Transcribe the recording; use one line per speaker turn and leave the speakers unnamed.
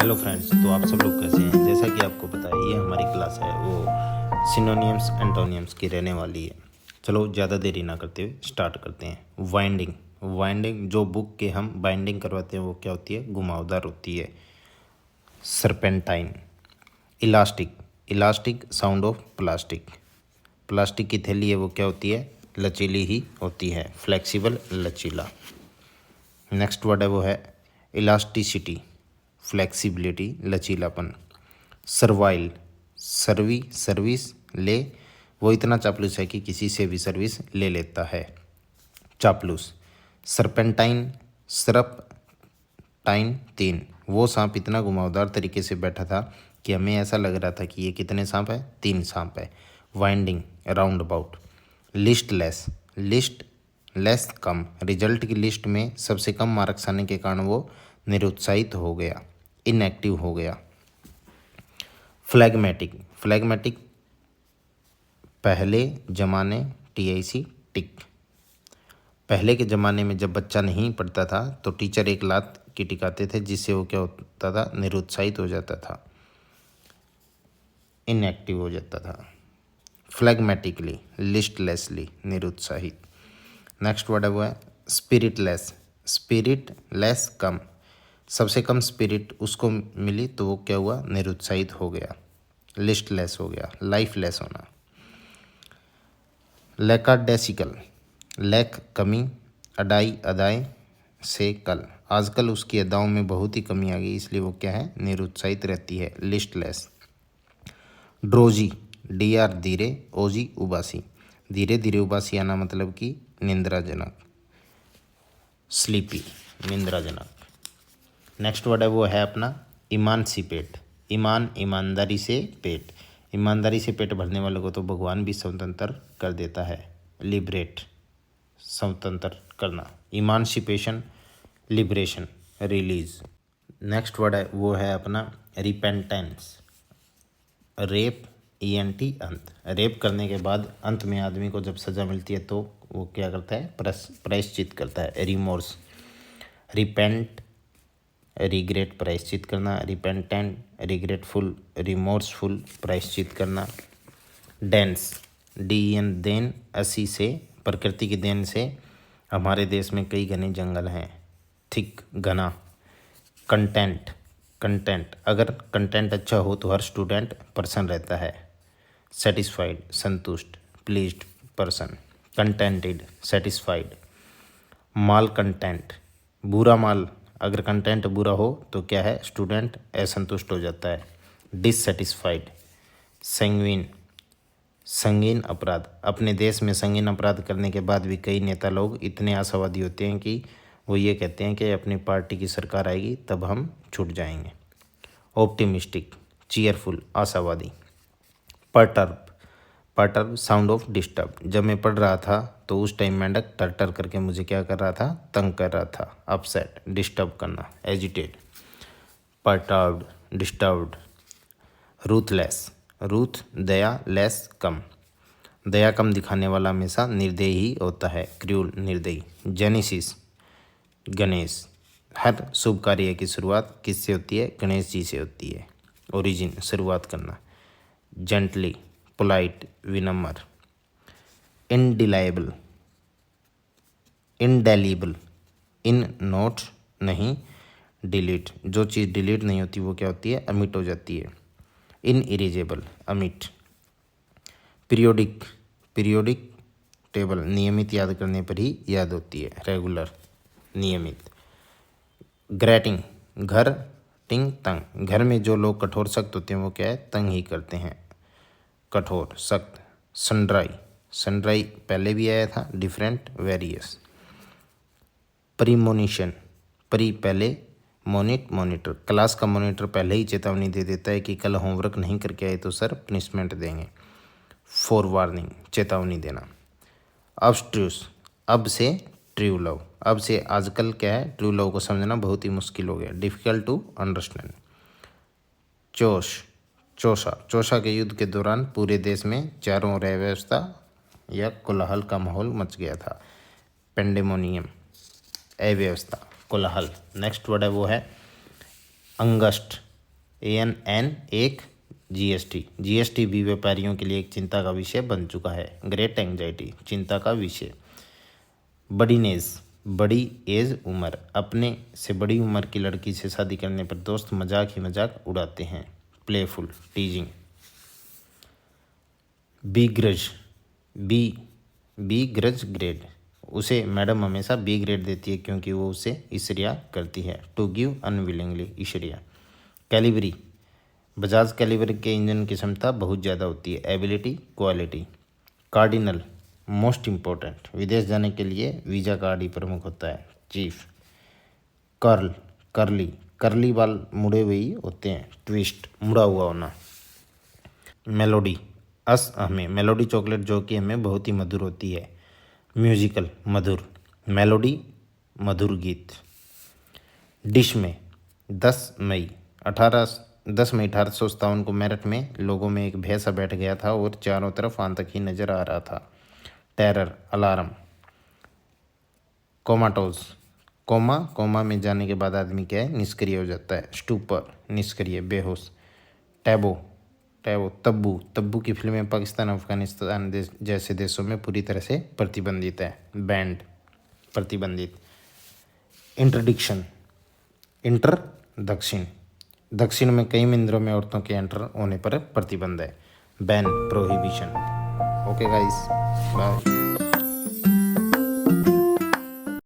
Hello friends, तो आप सब लोग कैसे हैं। जैसा कि आपको पता है, ये हमारी क्लास है वो सिनोनियम्स एंटोनियम्स की रहने वाली है। चलो ज़्यादा देरी ना करते हुए स्टार्ट करते हैं। वाइंडिंग वाइंडिंग जो बुक के हम बाइंडिंग करवाते हैं वो क्या होती है, घुमावदार होती है। Serpentine. Elastic elastic sound of plastic. Plastic की थैली है वो क्या होती है, लचीली ही होती है। फ्लेक्सिबल, लचीला। नेक्स्ट वर्ड है वो है इलास्टिसिटी, फ्लेक्सिबिलिटी, लचीलापन। सर्वाइल, सर्विस ले, वो इतना चापलूस है कि किसी से भी सर्विस ले लेता है। चापलूस। सरपेंटाइन, सरप टाइन, तीन, वो सांप इतना घुमावदार तरीके से बैठा था कि हमें ऐसा लग रहा था कि ये कितने सांप है, तीन सांप है। Winding, round about. List less, come, result की लिस्ट में सबसे कम मार्क्स आने के कारण वो निरुत्साहित हो गया, इनएक्टिव हो गया। फ्लैगमेटिक पहले जमाने, TIC, टिक। पहले के ज़माने में जब बच्चा नहीं पढ़ता था तो टीचर एक लात की टिकाते थे, जिससे वो क्या होता था, निरुत्साहित हो जाता था, इनएक्टिव हो जाता था। फ्लैगमेटिकली, लिस्टलेसली, निरुत्साहित। नेक्स्ट वर्ड है वो है स्पिरिटलेस, कम, सबसे कम स्पिरिट उसको मिली तो वो क्या हुआ, निरुत्साहित हो गया, लिस्टलेस हो गया, लाइफलेस होना। लैकाडेसिकल, लैक, कमी, अडाई, अदाएँ, से कल, आजकल उसकी अदाओं में बहुत ही कमी आ गई, इसलिए वो क्या है, निरुत्साहित रहती है, लिस्टलेस। ड्रोजी, DR, धीरे, ओजी, उबासी, धीरे धीरे उबासी आना मतलब कि निंद्राजनक, स्लीपी, निंद्राजनक। नेक्स्ट वर्ड है वो है अपना इमानसिपेट। ईमानदारी से पेट, ईमानदारी से पेट भरने वालों को तो भगवान भी स्वतंत्र कर देता है। लिबरेट, स्वतंत्र करना। इमानसिपेशन, लिबरेशन, रिलीज। नेक्स्ट वर्ड है वो है अपना रिपेंटेंस। रेप, ENT, अंत, रेप करने के बाद अंत में आदमी को जब सज़ा मिलती है तो वो क्या करता है, प्रायश्चित करता है। रिमोर्स, रिपेंट, रिग्रेट, प्रायश्चित करना। रिपेंटेंट, रिग्रेटफुल, रिमोर्सफुल, प्रायश्चित करना। डेंस, DEN, देन, असी से, प्रकृति की देन से हमारे देश में कई घने जंगल हैं। थिक, घना। कंटेंट, अगर कंटेंट अच्छा हो तो हर स्टूडेंट प्रसन्न रहता है। सेटिस्फाइड, संतुष्ट। Pleased, person. Contented, satisfied. Malcontent, बुरा माल, अगर कंटेंट बुरा हो तो क्या है, स्टूडेंट असंतुष्ट हो जाता है। डिससेटिस्फाइड। संगीन, संगीन अपराध, अपने देश में संगीन अपराध करने के बाद भी कई नेता लोग इतने आशावादी होते हैं कि वो ये कहते हैं कि अपनी पार्टी की सरकार आएगी तब हम छूट जाएंगे। ऑप्टिमिस्टिक, चीयरफुल, आशावादी। पर्टर्ब, साउंड ऑफ डिस्टर्ब, जब मैं पढ़ रहा था तो उस टाइम मेंढक टर करके मुझे क्या कर रहा था, तंग कर रहा था। अपसेट, डिस्टर्ब करना, agitate. Perturbed, disturbed. Ruthless, ruth, दया, लेस, कम, दया कम दिखाने वाला हमेशा निर्दयी ही होता है। क्रूल, निर्दयी। जेनेसिस, गणेश, हर शुभ कार्य की शुरुआत किससे होती है, गणेश जी से होती है। ओरिजिन, शुरुआत करना। जेंटली, पोलाइट, विनम्र। इनडिलाइबल, इंडेलीबल, इन, नोट, नहीं, डिलीट, जो चीज़ डिलीट नहीं होती वो क्या होती है, अमिट हो जाती है। इनइरेजेबल, अमिट। पीरियोडिक टेबल, नियमित याद करने पर ही याद होती है। रेगुलर, नियमित। ग्रेटिंग, घर, टिंग, तंग, घर में जो लोग कठोर सख्त होते हैं वो क्या है, तंग ही करते हैं। कठोर, सख्त। सनड्राई पहले भी आया था, डिफरेंट, वेरियस। प्रीमोनिशन, प्री पहले, मॉनिटर, क्लास का मॉनिटर पहले ही चेतावनी दे देता है कि कल होमवर्क नहीं करके आए तो सर पनिशमेंट देंगे। फॉर वार्निंग, चेतावनी देना। अब्स्ट्रूस, अब से ट्रू लव, अब से आजकल क्या है, ट्रू लव को समझना बहुत ही मुश्किल हो गया। Difficult to understand. चौसा के युद्ध के दौरान पूरे देश में चारों ओर अव्यवस्था या कोलाहल का माहौल मच गया था। पेंडेमोनियम, अव्यवस्था, कोलाहल। नेक्स्ट वर्ड है वो है अंगस्ट, ANN एक GST भी व्यापारियों के लिए एक चिंता का विषय बन चुका है। ग्रेट एंग्जाइटी चिंता का विषय। बड़ीनेज बड़ी एज उम्र, अपने से बड़ी उम्र की लड़की से शादी करने पर दोस्त मजाक ही मजाक उड़ाते हैं। Playful teasing. Begrudge begrudge grade, उसे मैडम हमेशा बी ग्रेड देती है क्योंकि वो उसे ईर्ष्या करती है। टू गिव अनविलिंगली ईर्ष्या। कैलिबरी बजाज कैलिबर के इंजन की क्षमता बहुत ज़्यादा होती है। Ability quality. Cardinal most important, विदेश जाने के लिए वीज़ा कार्ड ही प्रमुख होता है। चीफ। कर्ली बाल मुड़े हुए ही होते हैं। ट्विस्ट मुड़ा हुआ होना। मेलोडी हमें मेलोडी चॉकलेट जो कि हमें बहुत ही मधुर होती है। म्यूजिकल मधुर, मेलोडी मधुर गीत। डिश में 10 मई 1857 को मेरठ में लोगों में एक भैंसा बैठ गया था और चारों तरफ आतंक ही नजर आ रहा था। Terror alarm. कोमाटोज कोमा में जाने के बाद आदमी क्या है, निष्क्रिय हो जाता है। स्टूपर निष्क्रिय बेहोश। टैबो तब्बू की फिल्में पाकिस्तान अफगानिस्तान जैसे देशों में पूरी तरह से प्रतिबंधित है। बैंड प्रतिबंधित। इंटरडिक्शन दक्षिण में कई मंदिरों में औरतों के एंटर होने पर प्रतिबंध है। Ban prohibition. Okay guys, bye.